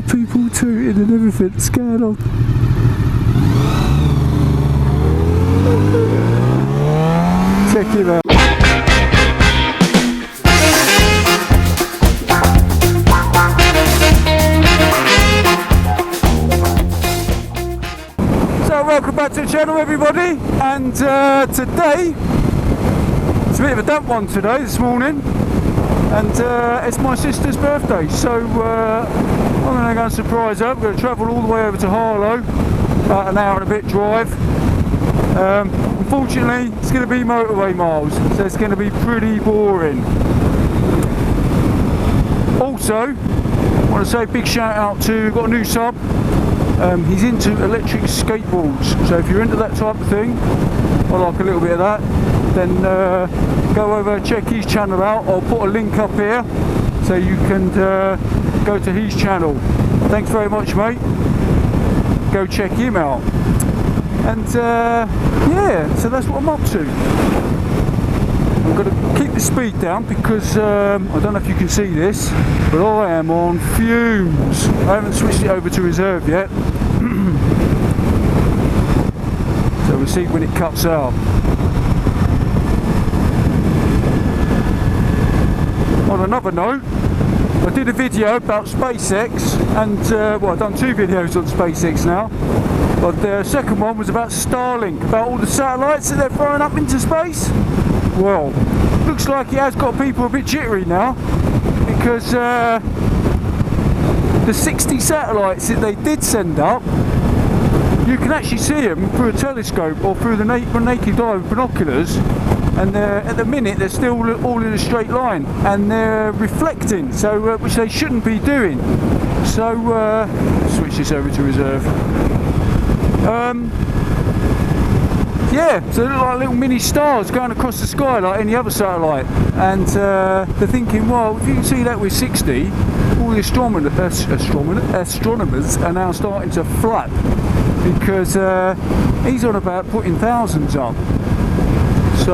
People tooting and everything. What's going on? Check him out. So welcome back to the channel, everybody, and today it's a bit of a damp one today, this morning, and it's my sister's birthday, so I'm going to go and surprise her. I'm going to travel all the way over to Harlow, about an hour and a bit drive. Unfortunately, it's going to be motorway miles, so it's going to be pretty boring. Also, I want to say a big shout out to, we've got a new sub. He's into electric skateboards, so if you're into that type of thing, I like a little bit of that, then go over and check his channel out. I'll put a link up here so you can go to his channel. Thanks very much, mate. Go check him out. And yeah, so that's what I'm up to. I'm going to keep the speed down because I don't know if you can see this, but I am on fumes. I haven't switched it over to reserve yet. So we'll see when it cuts out. On another note, I did a video about SpaceX, and well, I've done 2 videos on SpaceX now, but the second one was about Starlink, about all the satellites that they're throwing up into space. Well, looks like it has got people a bit jittery now, because the 60 satellites that they did send up, you can actually see them through a telescope or through the naked eye with binoculars, and at the minute they're still all in a straight line, and they're reflecting, so which they shouldn't be doing. So switch this over to reserve. Yeah, so they look like little mini stars going across the sky like any other satellite, and they're thinking, well, if you can see that with 60, all the astronomers are now starting to flap, because he's on about putting thousands up. So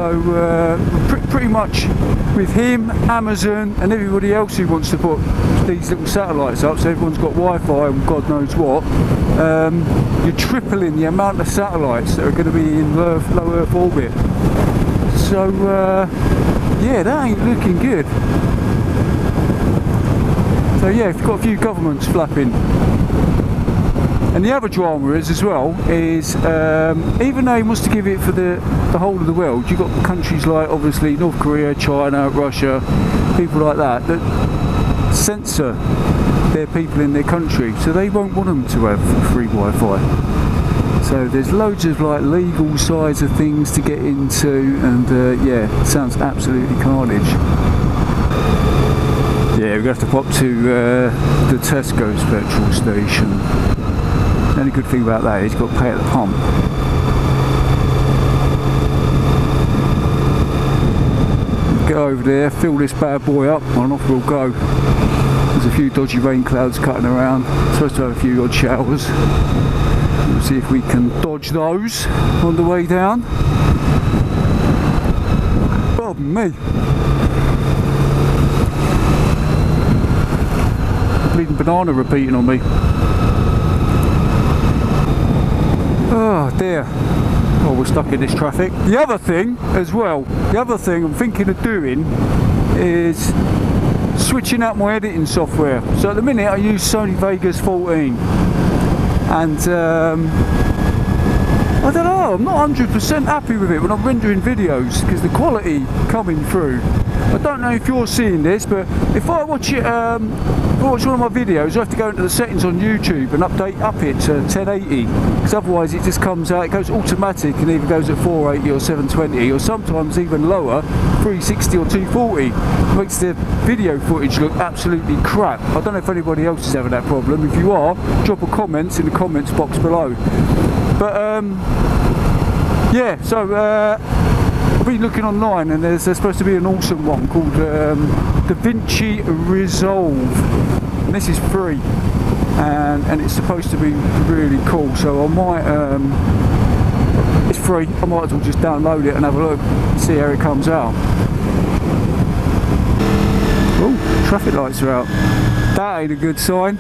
pretty much with him, Amazon and everybody else who wants to put these little satellites up, so everyone's got Wi-Fi and God knows what, you're tripling the amount of satellites that are going to be in low Earth orbit. So yeah, that ain't looking good. So yeah, you've got a few governments flapping. And the other drama is as well, is even though he wants to give it for the whole of the world, you've got countries like obviously North Korea, China, Russia, people like that, that censor their people in their country, so they won't want them to have free Wi-Fi. So there's loads of like legal sides of things to get into, and yeah, it sounds absolutely carnage. Yeah, we're going to have to pop to the Tesco's petrol station. The only good thing about that is you've got to pay at the pump. Go over there, fill this bad boy up, and off we'll go. There's a few dodgy rain clouds cutting around. Supposed to have a few odd showers. We'll see if we can dodge those on the way down. Oh me! Bleeding banana repeating on me. Oh dear. Oh, we're stuck in this traffic. The other thing as well, the other thing I'm thinking of doing is switching out my editing software. So at the minute I use Sony Vegas 14, and I don't know, I'm not 100% happy with it when I'm rendering videos, because the quality coming through, I don't know if you're seeing this, but if I watch it, if I watch one of my videos, I have to go into the settings on YouTube and up it to 1080, because otherwise it just comes out, it goes automatic and either goes at 480 or 720, or sometimes even lower, 360 or 240. It makes the video footage look absolutely crap. I don't know if anybody else is having that problem. If you are, drop a comment in the comments box below. But yeah, so I've been looking online, and there's supposed to be an awesome one called DaVinci Resolve, and this is free, and it's supposed to be really cool. So I might, it's free, I might as well just download it and have a look and see how it comes out. Oh, traffic lights are out. That ain't a good sign.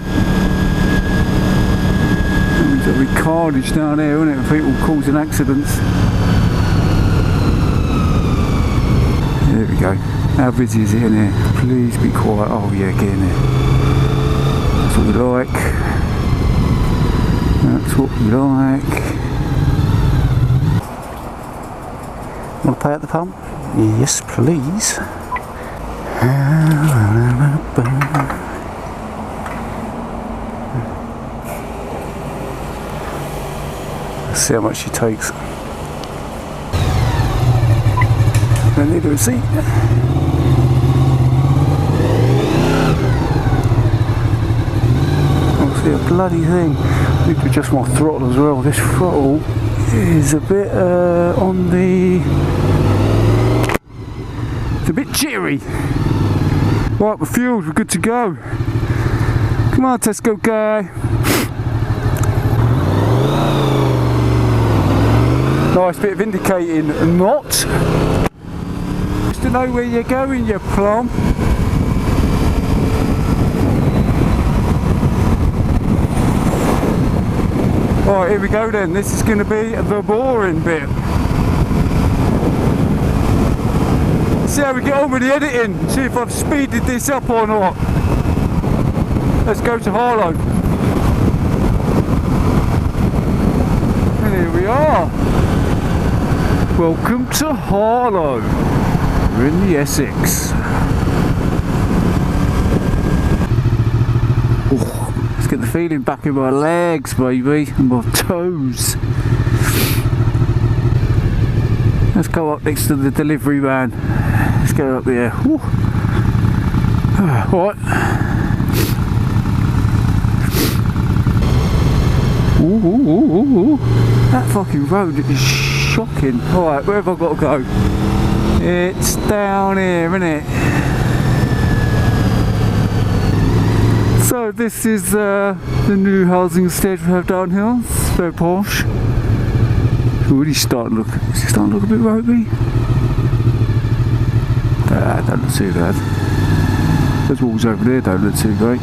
There'll be carnage down here, isn't it? People causing accidents. There we go. How busy is it in here? Please be quiet. Oh yeah, get in there. That's what we like. That's what we like. Want to pay at the pump? Yes, please. Let's see how much she takes. I need a receipt. Can't see a bloody thing. I need to adjust my throttle as well. This throttle is a bit on the... It's a bit jittery. Right, we're fueled, we're good to go. Come on, Tesco guy. Nice bit of indicating, not. Just to know where you're going, you plum. Right, here we go then. This is going to be the boring bit. See how we get on with the editing. See if I've speeded this up or not. Let's go to Harlow. And here we are. Welcome to Harlow. We're in the Essex. Oh, let's get the feeling back in my legs, baby, and my toes. Let's go up next to the delivery van. Let's go up there. Right. Ooh. That fucking road is shocking. Alright, where have I got to go? It's down here, isn't it? So this is the new housing estate we have down here. It's very posh. It's already starting to look. Is it starting to look a bit ropey? That don't look too bad. Those walls over there don't look too great.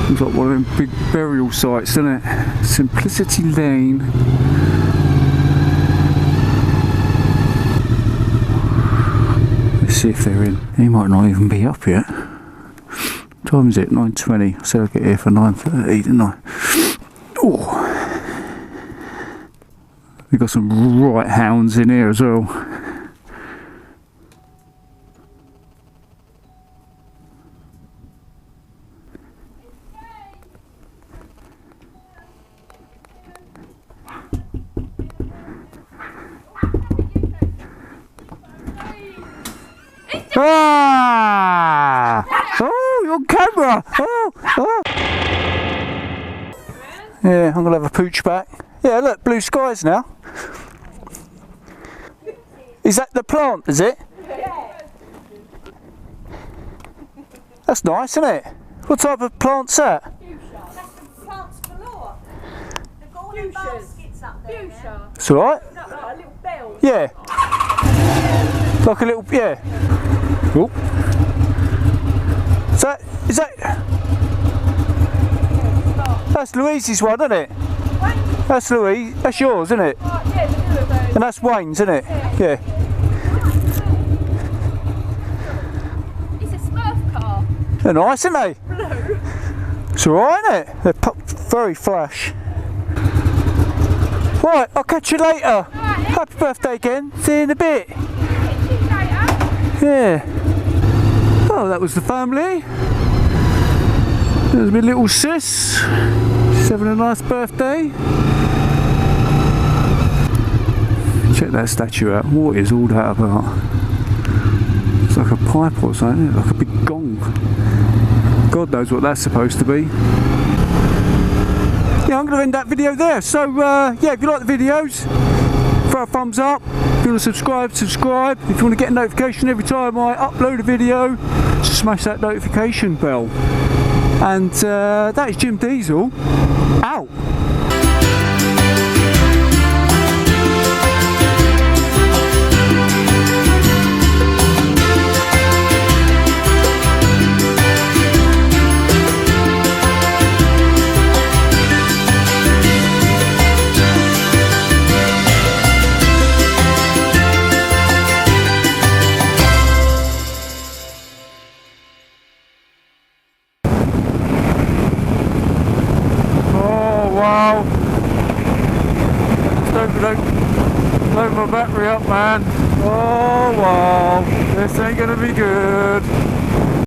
Looks like one of them big burial sites, doesn't it? Simplicity Lane. Let's see if they're in. He might not even be up yet. What time is it? 9:20. I said I'd get here for 9:30, didn't I? Oh. We've got some right hounds in here as well. Ah! Oh, you're on camera! Oh! Yeah, I'm gonna have a pooch back. Yeah, look, blue skies now. Is that the plant, is it? Yeah. That's nice, isn't it? What type of plant's that? Fuchsia. That's the plants galore. They've got all the baskets up there. Fuchsia. It's alright? Like a little bell. Yeah. Like a little, yeah. Oh. Is that? That's Louise's one, isn't it? That's Louise. That's yours, isn't it? Yeah, the newer version. And that's Wayne's, isn't it? Yeah. It's a Smurf car. They're nice, aren't they? Blue. It's alright, isn't it? They're very flash. Right, I'll catch you later. Happy birthday again. See you in a bit. Yeah. Oh, that was the family. There's my little sis. She's having a nice birthday. Check that statue out. What is all that about? It's like a pipe or something, like a big gong. God knows what that's supposed to be. Yeah, I'm going to end that video there. So, yeah, if you like the videos, throw a thumbs up. If you want to subscribe, subscribe. If you want to get a notification every time I upload a video, smash that notification bell. And that is Jim Diesel out. wow. Don't load my battery up, man. Oh wow, this ain't gonna be good.